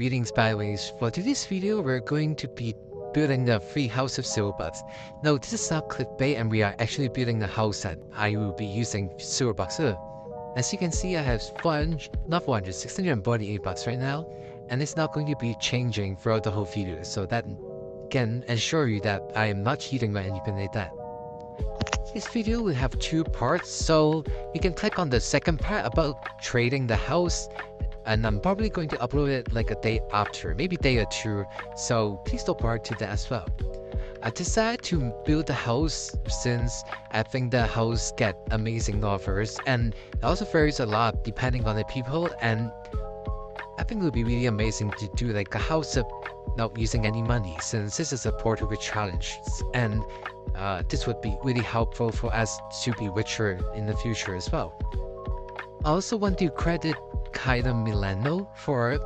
Greetings by the way. For today's video, we're going to be building the free house of silverbus. No, this is not clickbait and we are actually building the house that I will be using silverbucks. As you can see, I have 648 bucks right now, and it's not going to be changing throughout the whole video, so that can assure you that I am not cheating or anything like that. This video will have two parts, so you can click on the second part about trading the house, and I'm probably going to upload it like a day after, maybe day or two, so please look forward to that as well. I decided to build the house since I think the house get amazing offers, and it also varies a lot depending on the people, and I think it would be really amazing to do like a house up not using any money, since this is a portable challenge, and this would be really helpful for us to be richer in the future as well. I also want to credit Kaida Milano for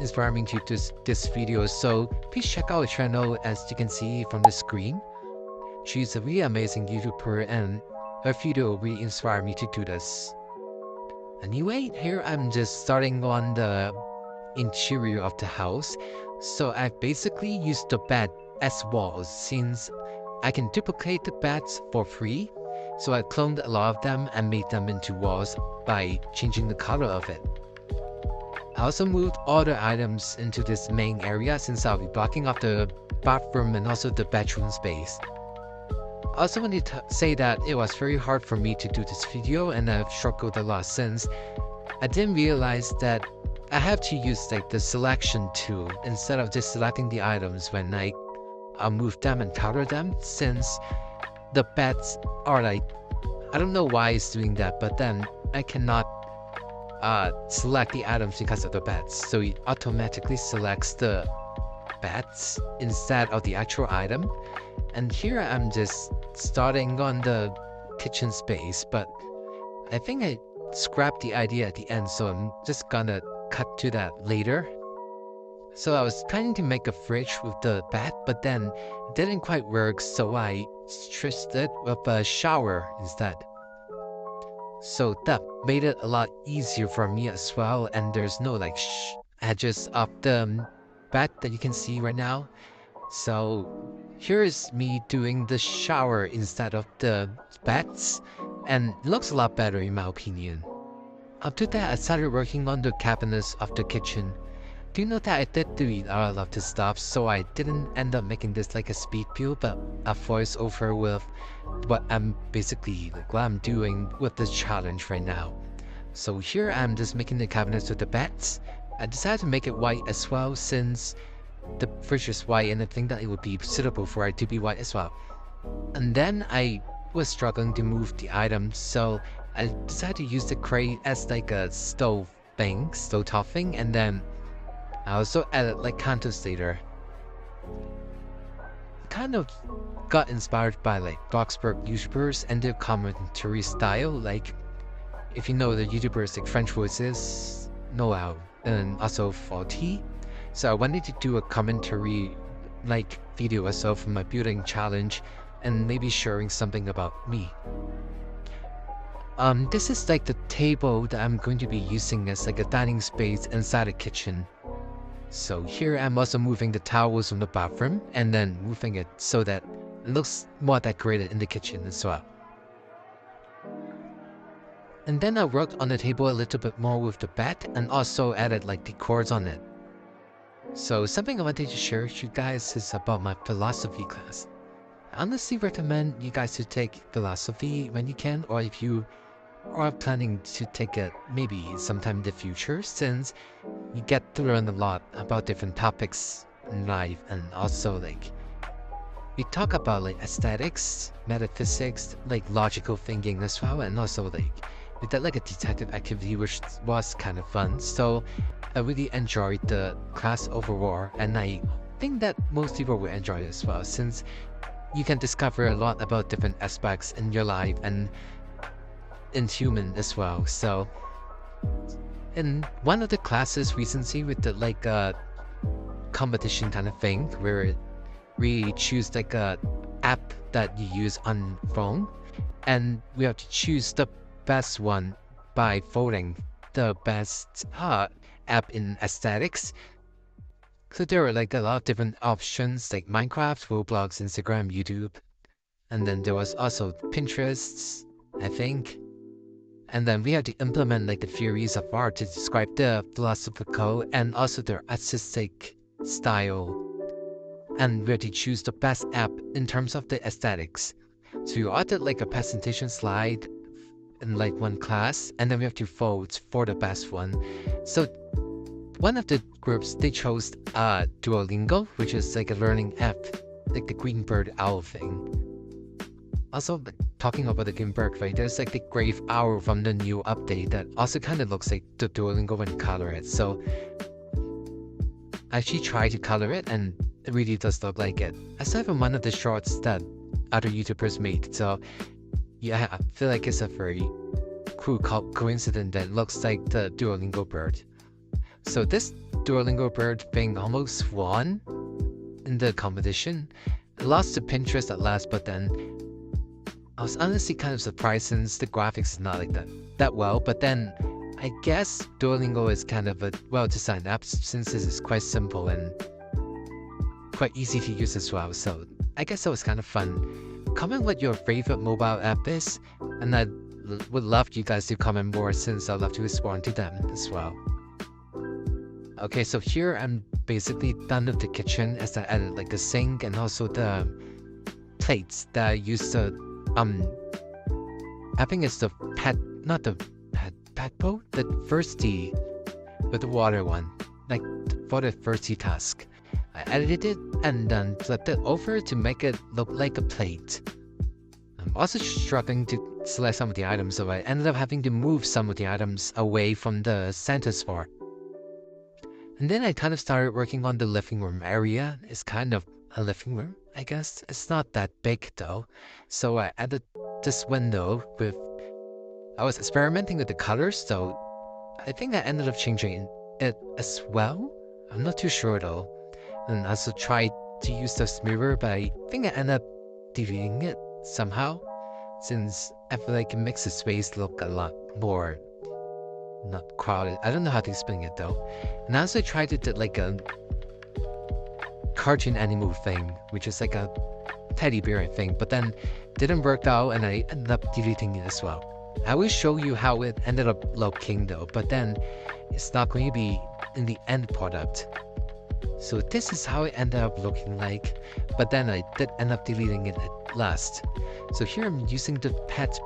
inspiring me to do this video, so please check out her channel as you can see from the screen. She's a really amazing YouTuber and her video really inspired me to do this. Anyway, here I'm just starting on the interior of the house, so I've basically used the bed as walls since I can duplicate the beds for free. So I cloned a lot of them and made them into walls by changing the color of it. I also moved all the items into this main area since I'll be blocking off the bathroom and also the bedroom space. I also wanted to say that it was very hard for me to do this video, and I've struggled a lot since I didn't realize that I have to use like the selection tool instead of just selecting the items when I move them and color them, since the beds are like, I don't know why it's doing that, but then I cannot select the items because of the beds, so it automatically selects the beds instead of the actual item. And here I'm just starting on the kitchen space, but I think I scrapped the idea at the end, so I'm just gonna cut to that later. So I was trying to make a fridge with the bed, but then it didn't quite work, so I switched it with a shower instead. So that made it a lot easier for me as well, and there's no like edges of the bed that you can see right now. So here is me doing the shower instead of the beds, and it looks a lot better in my opinion. After that, I started working on the cabinets of the kitchen. Do you know that I did delete a lot of this stuff, so I didn't end up making this like a speed build, but a voiceover with what I'm doing with this challenge right now. So here I'm just making the cabinets with the beds. I decided to make it white as well since the fridge is white, and I think that it would be suitable for it to be white as well. And then I was struggling to move the items, so I decided to use the crate as like a stove top thing, and then I also added like counters later. Kind of got inspired by like Bloxburg YouTubers and their commentary style, like if you know the YouTubers like French Voices, Noel, and also Faulty. So I wanted to do a commentary like video as well for my building challenge and maybe sharing something about me. This is like the table that I'm going to be using as like a dining space inside the kitchen. So here I'm also moving the towels from the bathroom and then moving it so that it looks more decorated in the kitchen as well. And then I worked on the table a little bit more with the bed and also added like decors on it. So something I wanted to share with you guys is about my philosophy class. I honestly recommend you guys to take philosophy when you can, or if you are planning to take it maybe sometime in the future, since you get to learn a lot about different topics in life, and also like we talk about like aesthetics, metaphysics, like logical thinking as well, and also like we did like a detective activity which was kind of fun. So I really enjoyed the class overall, and I think that most people will enjoy it as well, since you can discover a lot about different aspects in your life and in human as well. So in one of the classes recently we did like a competition kind of thing where we choose like a app that you use on phone, and we have to choose the best one by voting the best app in aesthetics. So there were like a lot of different options like Minecraft, Roblox, Instagram, YouTube. And then there was also Pinterest, I think. And then we had to implement like the theories of art to describe the philosophical and also their artistic style. And we had to choose the best app in terms of the aesthetics. So you added like a presentation slide in like one class, and then we have to vote for the best one. So one of the groups, they chose Duolingo, which is like a learning app, like the green bird owl thing. Also, talking about the green bird, right, there's like the grave owl from the new update that also kind of looks like the Duolingo when you color it. So I actually tried to color it, and it really does look like it. Aside from one of the shorts that other YouTubers made, so yeah, I feel like it's a very cool coincidence that looks like the Duolingo bird. So this Duolingo bird thing almost won in the competition. It lost to Pinterest at last, but then I was honestly kind of surprised since the graphics is not like that well. But then I guess Duolingo is kind of a well-designed app since this is quite simple and quite easy to use as well. So I guess that was kind of fun. Comment what your favorite mobile app is, and I would love you guys to comment more since I'd love to respond to them as well. Okay, so here I'm basically done with the kitchen as I added like the sink and also the plates that I used to I think it's the not the pet boat, the thirsty with the water one, like for the thirsty task. I edited it and then flipped it over to make it look like a plate. I'm also struggling to select some of the items, so I ended up having to move some of the items away from the center spot. And then I kind of started working on the living room area. It's kind of a living room, I guess. It's not that big though. So I added this window with... I was experimenting with the colors, so I think I ended up changing it as well. I'm not too sure though. And I also tried to use the mirror, but I think I ended up deleting it somehow, since I feel like it makes the space look a lot more not crowded. I don't know how to explain it though. And I also tried to do like a cartoon animal thing, which is like a teddy bear thing, but then didn't work out and I ended up deleting it as well. I will show you how it ended up looking though, but then it's not going to be in the end product. So this is how it ended up looking like, but then I did end up deleting it at last. So here I'm using the pet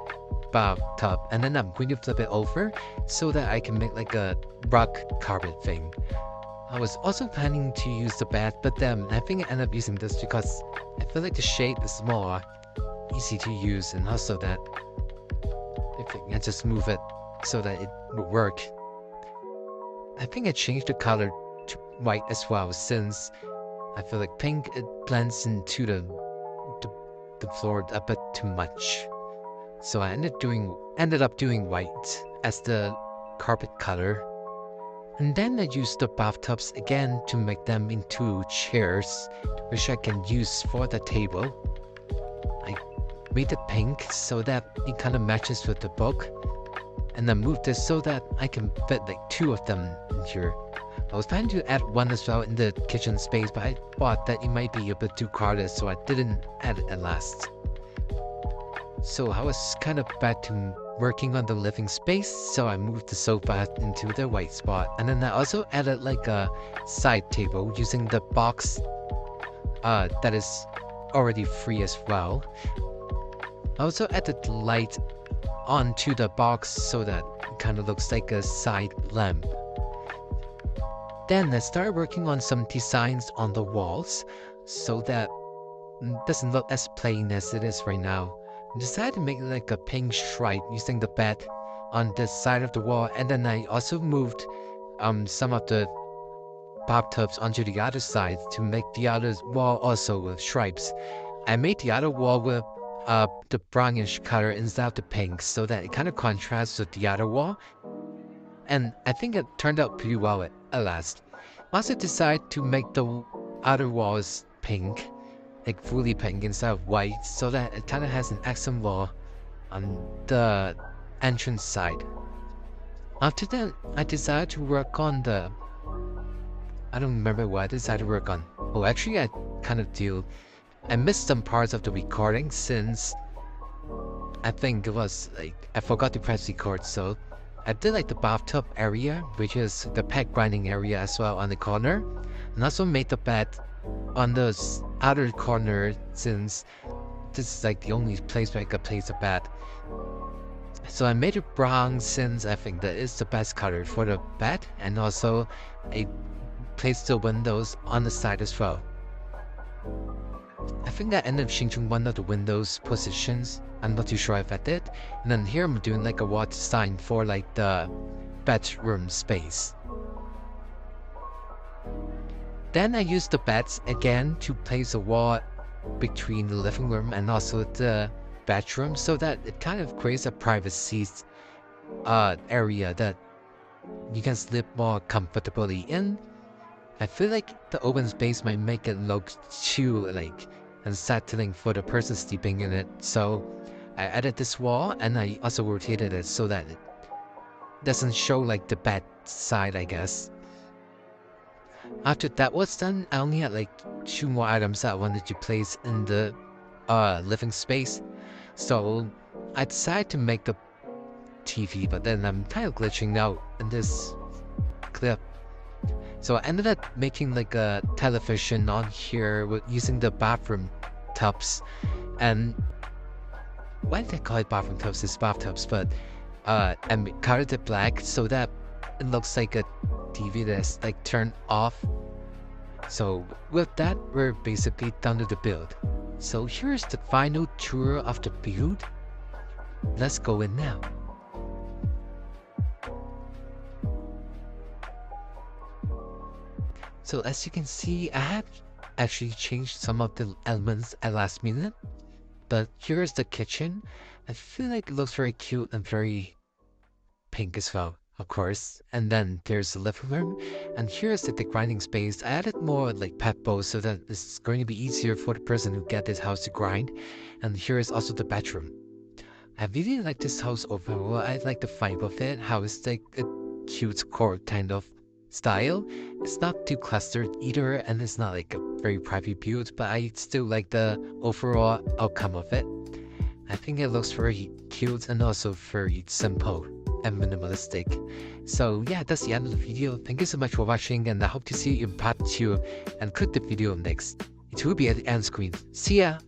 bathtub, and then I'm going to flip it over so that I can make like a rug carpet thing. I was also planning to use the bath, but then I think I ended up using this because I feel like the shape is more easy to use, and also that if I can just move it so that it would work. I think I changed the color to white as well, since I feel like pink, it blends into the floor a bit too much. So I ended up doing white as the carpet color. And then I used the bathtubs again to make them into chairs, which I can use for the table. I made it pink so that it kind of matches with the book. And then moved this so that I can fit like 2 of them in here. I was planning to add one as well in the kitchen space, but I thought that it might be a bit too crowded, so I didn't add it at last. So I was kind of back to working on the living space, so I moved the sofa into the white spot. And then I also added like a side table using the box that is already free as well. I also added the light onto the box so that it kind of looks like a side lamp. Then I started working on some designs on the walls so that it doesn't look as plain as it is right now. I decided to make like a pink stripe using the bed on this side of the wall, and then I also moved some of the bathtubs onto the other side to make the other wall also with stripes. I made the other wall with the brownish color instead of the pink so that it kind of contrasts with the other wall, and I think it turned out pretty well at last. I also decided to make the other walls pink, like fully pink instead of white, so that it kind of has an accent wall on the entrance side. After that, I decided to work on the... I don't remember what I decided to work on. Oh, actually, I kind of do. I missed some parts of the recording since I think it was like I forgot to press record, so I did like the bathtub area, which is the pet grinding area as well on the corner, and also made the bed on the outer corner since this is like the only place where I could place a bed. So I made it brown since I think that is the best color for the bed, and also I placed the windows on the side as well. I think I ended up changing one of the windows positions. I'm not too sure if I did. And then here I'm doing like a wall design for like the bedroom space. Then I used the beds again to place a wall between the living room and also the bedroom, so that it kind of creates a privacy area that you can sleep more comfortably in. I feel like the open space might make it look too like unsettling for the person sleeping in it, so I added this wall and I also rotated it so that it doesn't show like the bed side, I guess. After that was done, I only had like 2 more items that I wanted to place in the living space, so I decided to make the TV, but then I'm kind of glitching out in this clip. So I ended up making like a television on here using the bathroom tubs, and why did I call it bathroom tubs? It's bathtubs, but I colored it black so that it looks like a TV that's like turned off. So with that, we're basically done with the build. So here's the final tour of the build. Let's go in now. So as you can see, I have actually changed some of the elements at last minute. But here's the kitchen. I feel like it looks very cute and very pink as well, of course. And then there's the living room. And here's the grinding space. I added more like pet bowls so that it's going to be easier for the person who get this house to grind. And here is also the bedroom. I really like this house overall. I like the vibe of it, how it's like a cute core kind of style. It's not too clustered either, and it's not like a very private build, but I still like the overall outcome of it. I think it looks very cute and also very simple and minimalistic. So yeah, that's the end of the video. Thank you so much for watching, and I hope to see you in part 2 and click the video next. It will be at the end screen. See ya!